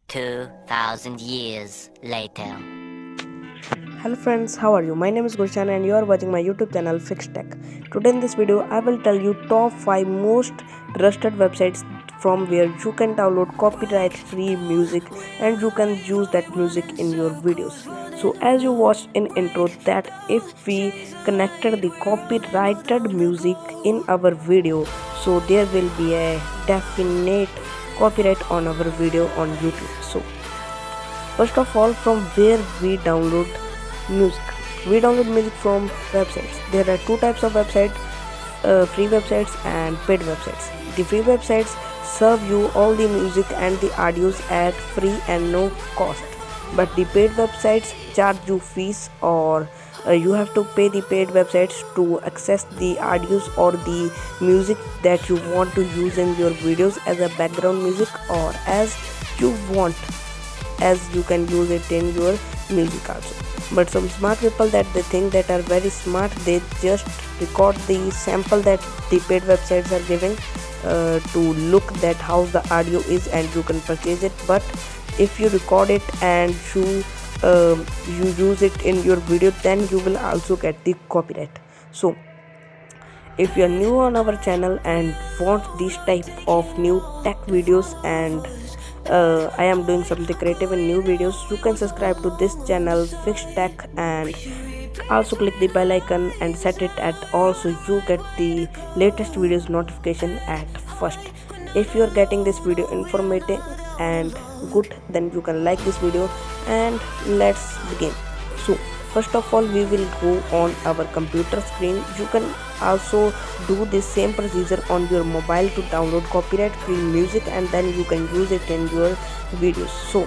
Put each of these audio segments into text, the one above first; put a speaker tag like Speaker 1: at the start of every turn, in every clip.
Speaker 1: 2,000 years later.
Speaker 2: Hello friends, how are you? My name is Gulshan and you are watching my YouTube channel Fix Tech. Today in this video, I will tell you top 5 most trusted websites from where you can download copyright free music and you can use that music in your videos. So as you watched in intro that if we connected the copyrighted music in our video, so there will be a definite copyright on our video on YouTube. So first of all, from where we download music. We download music from websites. There are two types of websites, free websites and paid websites. The free websites serve you all the music and the audios at free and no cost. But the paid websites charge you fees or you have to pay the paid websites to access the audios or the music that you want to use in your videos as a background music or as you want, as you can use it in your music also. But some smart people that they think that are very smart, they just record the sample that the paid websites are giving to look that how the audio is and you can purchase it. But if you record it and you use it in your video, then you will also get the copyright. So if you are new on our channel and want this type of new tech videos and I am doing something creative in new videos, you can subscribe to this channel Fix Tech and also click the bell icon and set it at all so you get the latest videos notification at first. If you are getting this video informative and good, then you can like this video and let's begin. So first of all, we will go on our computer screen. You can also do the same procedure on your mobile to download copyright free music and then you can use it in your videos. So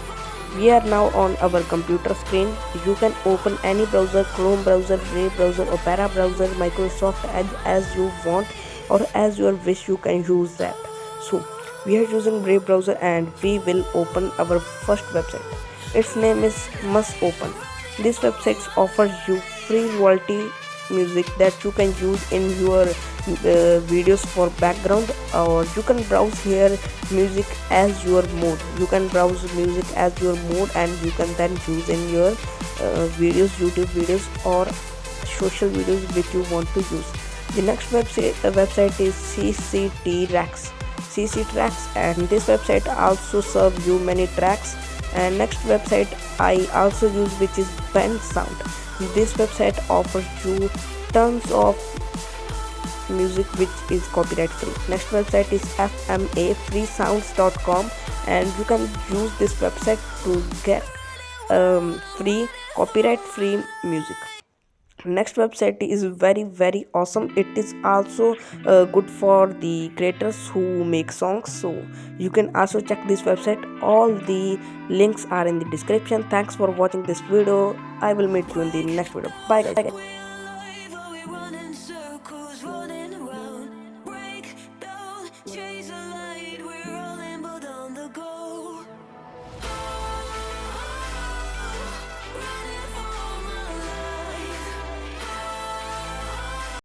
Speaker 2: we are now on our computer screen. You can open any browser, Chrome browser, Brave browser, Opera browser, Microsoft Edge as you want or as your wish, you can use that. So we are using Brave browser and we will open our first website. Its name is Must Open. This website offers you free royalty music that you can use in your videos for background, or you can browse here music as your mode. You can browse music as your mode and you can then use in your videos, YouTube videos or social videos which you want to use. The next website is CC Tracks. CC Tracks, and this website also serves you many tracks. And next website I also use, which is Bensound. This website offers you tons of music which is copyright free. Next website is fmafreesounds.com and you can use this website to get free copyright free music. Next website is very awesome. It is also good for the creators who make songs, so you can also check this website. All the links are in the description. Thanks for watching this video. I will meet you in the next video. Bye guys.
Speaker 3: Running circles, running around, break down, chase a